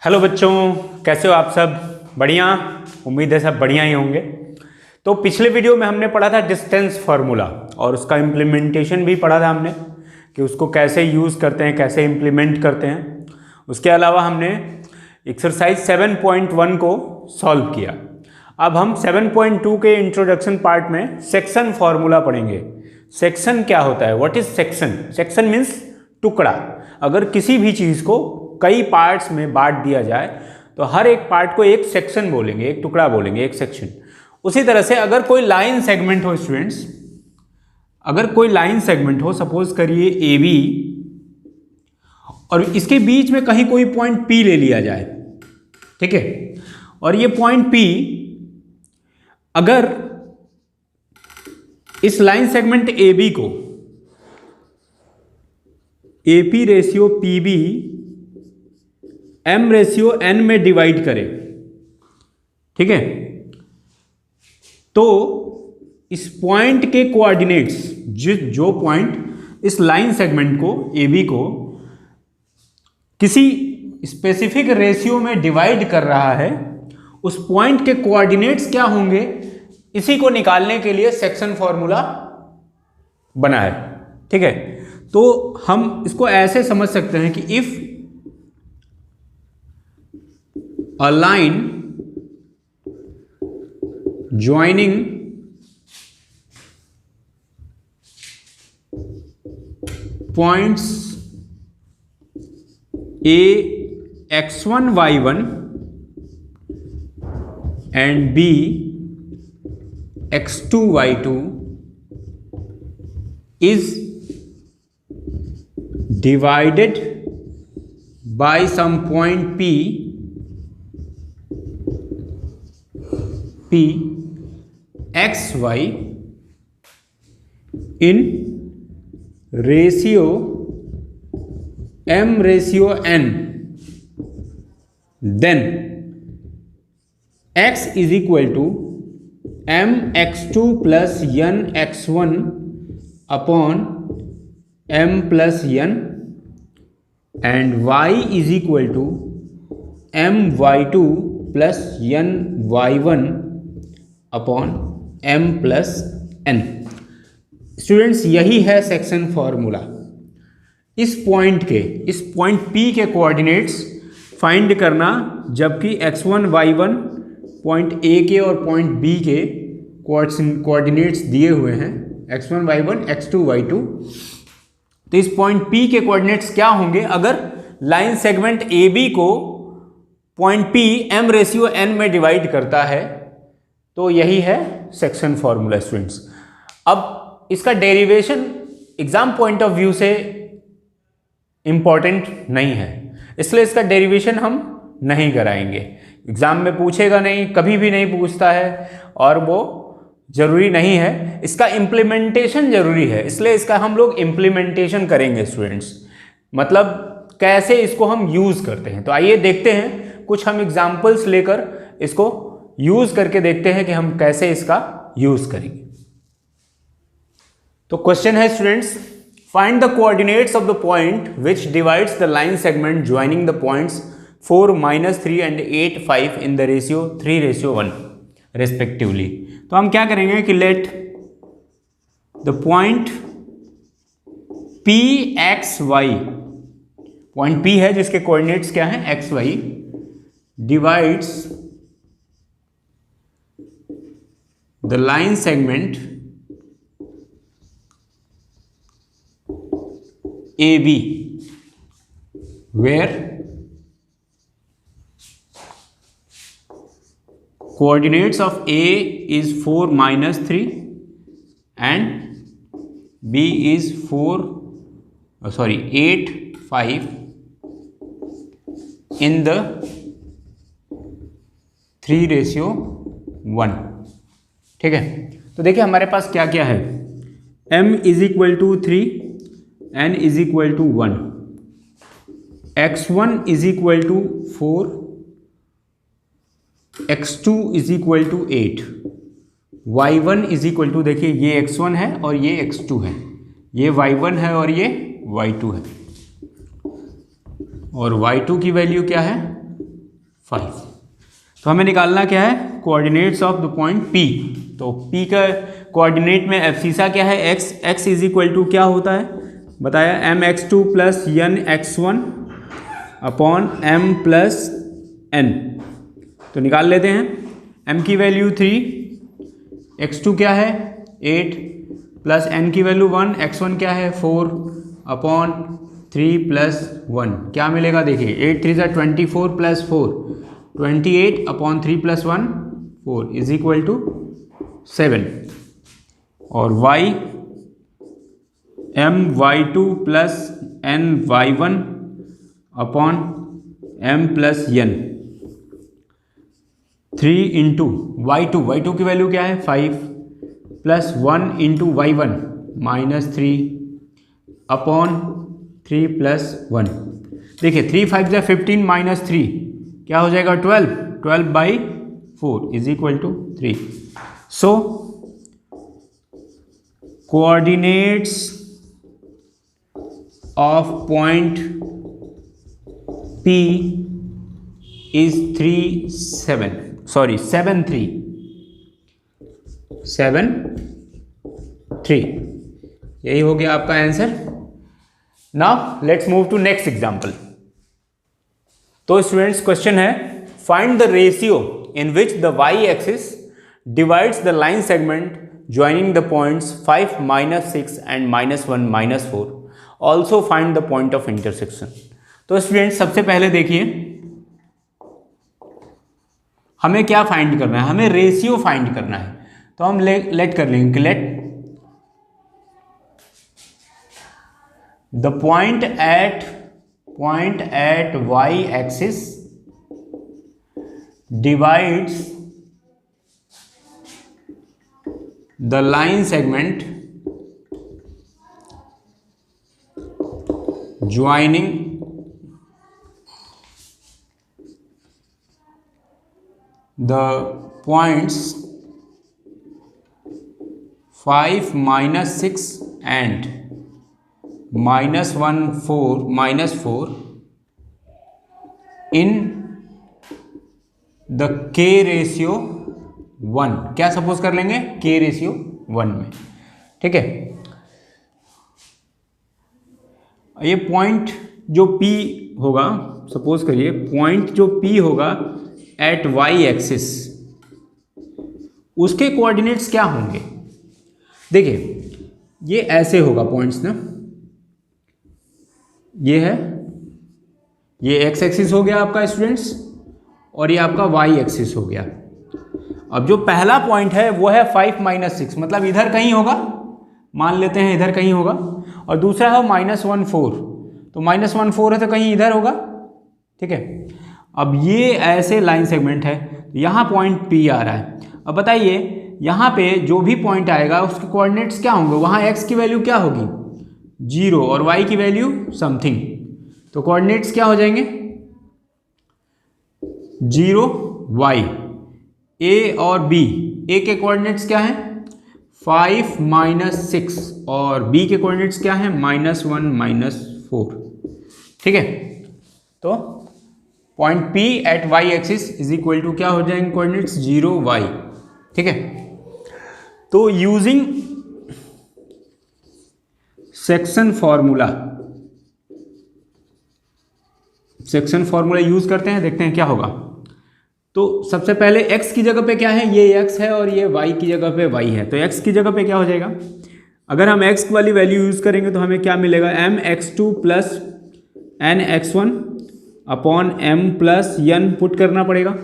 Hello बच्चों, कैसे हो आप सब? बढ़िया। उम्मीद है सब बढ़िया ही होंगे। तो पिछले वीडियो में हमने पढ़ा था डिस्टेंस फार्मूला और उसका इम्प्लीमेंटेशन भी पढ़ा था हमने कि उसको कैसे यूज़ करते हैं, कैसे इम्प्लीमेंट करते हैं। उसके अलावा हमने एक्सरसाइज 7.1 को सॉल्व किया। अब हम 7.2 के इंट्रोडक्शन पार्ट में सेक्शन फार्मूला पढ़ेंगे। सेक्शन क्या होता है? What is section? Section means टुकड़ा। अगर किसी भी चीज़ को कई पार्ट्स में बांट दिया जाए तो हर एक पार्ट को एक सेक्शन बोलेंगे, एक टुकड़ा बोलेंगे, एक सेक्शन। उसी तरह से अगर कोई लाइन सेगमेंट हो स्टूडेंट्स, अगर कोई लाइन सेगमेंट हो, सपोज करिए ए बी, और इसके बीच में कहीं कोई पॉइंट पी ले लिया जाए, ठीक है, और ये पॉइंट पी अगर इस लाइन सेगमेंट ए बी को A P ratio P B M ratio N में डिवाइड करे, ठीक है, तो इस पॉइंट के कोऑर्डिनेट्स, जो पॉइंट इस लाइन सेगमेंट को ए बी को किसी स्पेसिफिक रेशियो में डिवाइड कर रहा है, उस पॉइंट के कोऑर्डिनेट्स क्या होंगे, इसी को निकालने के लिए सेक्शन फॉर्मूला बना है, ठीक है। तो हम इसको ऐसे समझ सकते हैं कि if a line joining points A x1 y1 and B x2 y2 is divided by some point P x y in ratio m ratio n, then x is equal to m x2 plus n x1 upon m plus n and y is equal to m y2 plus n y1 upon m plus n। Students, यही है section formula. इस point P के coordinates find करना, जबकि x1 y1 point A के और point B के coordinates दिए हुए हैं, x1 y1 x2 y2। तो इस पॉइंट P के कोऑर्डिनेट्स क्या होंगे अगर लाइन सेगमेंट AB को point P m ratio n में डिवाइड करता है? तो यही है सेक्शन फॉर्मूला स्टूडेंट्स। अब इसका derivation exam point of view से इंपॉर्टेंट नहीं है, इसलिए इसका डेरिवेशन हम नहीं कराएंगे। एग्जाम में पूछेगा नहीं, कभी भी नहीं पूछता है, और वो जरूरी नहीं है। इसका इम्प्लीमेंटेशन जरूरी है, इसलिए इसका हम लोग इम्प्लीमेंटेशन करेंगे स्टूडेंट्स। मतलब कैसे इसको हम यूज करते हैं। तो आइए देखते हैं, कुछ हम एग्जाम्पल्स लेकर इसको यूज करके देखते हैं कि हम कैसे इसका यूज करेंगे। तो क्वेश्चन है students, find the coordinates of the point which divides the line segment joining the points 4, -3 and 8, 5 in the ratio 3:1 respectively. तो हम क्या करेंगे कि let the point P X Y, point P है जिसके कोऑर्डिनेट्स क्या हैं X Y, divides the line segment AB where coordinates of A is 4, -3 and B is 8, 5 in the 3:1, ठीक है। तो देखिए हमारे पास क्या क्या है, m is equal to 3, n is equal to 1, x1 is equal to 4, x2 is equal to 8, y1 is equal to, देखिए ये x1 है और ये x2 है, ये y1 है और ये y2 है, और y2 की वैल्यू क्या है 5। तो हमें निकालना क्या है, coordinates of the point P। तो P का कोऑर्डिनेट में एब्सिसा क्या है, x इज इक्वल टू क्या होता है बताया, mx2 plus n x1 upon m plus n। तो निकाल लेते हैं, m की वैल्यू 3, x2 क्या है 8 प्लस n की वैल्यू 1, x1 क्या है 4 अपॉन 3 प्लस 1 क्या मिलेगा, देखिए 8 3 24 plus 4 28 upon 3 plus 1 4 is equal to 7। और y my2 plus n y1 upon m plus n 3 into y2 की वैल्यू क्या है 5 plus 1 into y1 minus 3 upon 3 plus 1। देखिए 3 5 जा 15 माइनस 3 क्या हो जाएगा 12 by 4 is equal to 3। So coordinates of point P is 7 3। यही हो गया आपका answer. Now let's move to next example. तो स्टूडेंट्स क्वेश्चन है, find the ratio in which the y axis divides the line segment joining the points 5 -6 and -1 -4। Also find the point of intersection. तो students सबसे पहले देखिए हमें क्या find करना है, हमें रेशियो फाइंड करना है। तो हम लेट कर लेंगे कि let the point at y axis divides the line segment joining the points 5 -6 and -4 in the k ratio 1। क्या सपोज कर लेंगे, k रेशियो 1 में, ठीक है। ये पॉइंट जो P होगा, सपोज करिए पॉइंट जो P होगा एट y एक्सिस, उसके कोऑर्डिनेट्स क्या होंगे। देखिए ये ऐसे होगा पॉइंट्स ना, ये है, ये x एक्सिस हो गया आपका स्टूडेंट्स, और ये आपका y एक्सिस हो गया। अब जो पहला पॉइंट है वो है 5 -6, मतलब इधर कहीं होगा, मान लेते हैं इधर कहीं होगा, और दूसरा है -1 4, तो -1 4 है तो कहीं इधर होगा, ठीक है। अब ये ऐसे लाइन सेगमेंट है, यहाँ पॉइंट P आ रहा है। अब बताइए यहाँ पे जो भी पॉइंट आएगा उसके कोऑर्डिनेट्स क्या होंगे, वहाँ x की वैल्यू क्या होगी 0 और y की वैल्यू समथिंग, तो कोऑर्डिनेट्स क्या हो जाएंगे 0 y। a और b, a के कोऑर्डिनेट्स क्या हैं 5 -6 और b के कोऑर्डिनेट्स क्या हैं -1 -4, ठीक है। तो point P at y axis is equal to क्या हो जाएंगे कोऑर्डिनेट्स 0 y, ठीक है। तो यूजिंग सेक्शन फॉर्मूला यूज करते हैं, देखते हैं क्या होगा। तो सबसे पहले x की जगह पे क्या है, ये x है और ये y की जगह पे y है, तो x की जगह पे क्या हो जाएगा, अगर हम x वाली वैल्यू यूज करेंगे तो हमें क्या मिलेगा mx2 plus nx1 upon m plus n put करना पड़ेगा।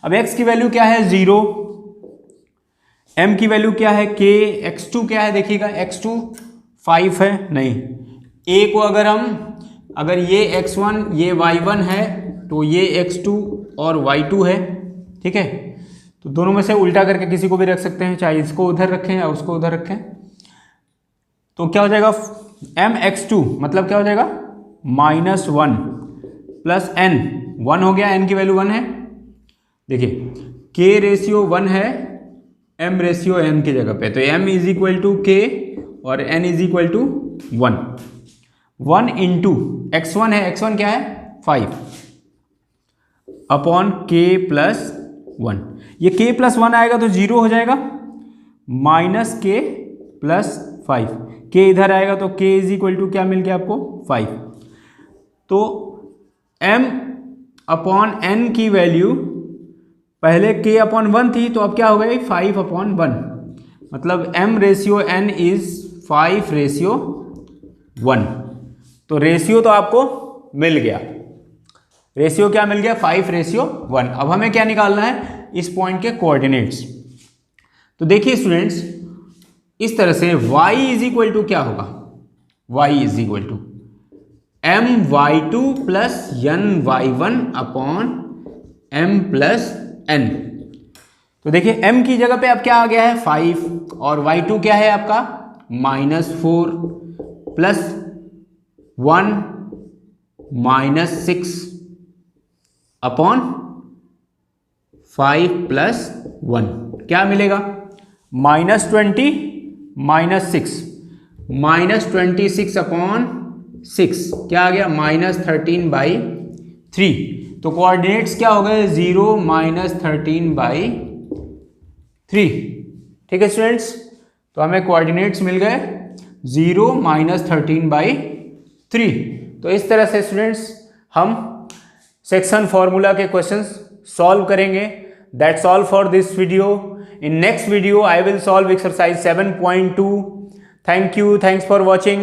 अब x की वैल्यू क्या है 0, m की वैल्यू क्या है k, x2 क्या है देखिएगा x2 5 है नहीं, a को अगर ये x1 ये y1 है तो ये x2 और y2 है, ठीक है। तो दोनों में से उल्टा करके किसी को भी रख सकते हैं, चाहे इसको उधर रखें या उसको उधर रखें। तो क्या हो जाएगा mx2 मतलब क्या हो जाएगा -1 प्लस n, 1 हो गया, n की वैल्यू 1 है। देखिए k रेशियो 1 है m रेशियो n की जगह पे, तो m is equal to k और n is equal to 1 into x1 है, x1 क्या है 5 अपॉन के प्लस 1। ये के प्लस 1 आएगा तो 0 हो जाएगा, माइनस के प्लस 5, के इधर आएगा तो के इज इक्वल टू क्या मिल गया आपको 5। तो m अपॉन n की वैल्यू पहले k अपॉन 1 थी, तो अब क्या हो गई 5 अपॉन 1, मतलब m ratio n is 5 ratio 1। तो रेशियो तो आपको मिल गया, रेशियो क्या मिल गया 5 रेशियो 1। अब हमें क्या निकालना है, इस पॉइंट के कोऑर्डिनेट्स। तो देखिए स्टूडेंट्स, इस तरह से y इज इक्वल टू क्या होगा, y is equal to my2 plus ny1 upon m plus n। तो देखिए m की जगह पे अब क्या आ गया है 5, और y2 क्या है आपका -4 प्लस 1 -6 अपॉन 5 प्लस 1, क्या मिलेगा -20 -6 अपॉन 6, क्या आ गया -13/3। तो कोऑर्डिनेट्स क्या हो गए 0 -13/3। ठीक है स्टूडेंट्स, तो हमें कोऑर्डिनेट्स मिल गए 0 -13/3। तो इस तरह से स्टूडेंट्स हम सेक्शन फॉर्मूला के क्वेश्चंस सॉल्व करेंगे। That's all for this video. In next video I will solve exercise 7.2. Thank you. Thanks for watching.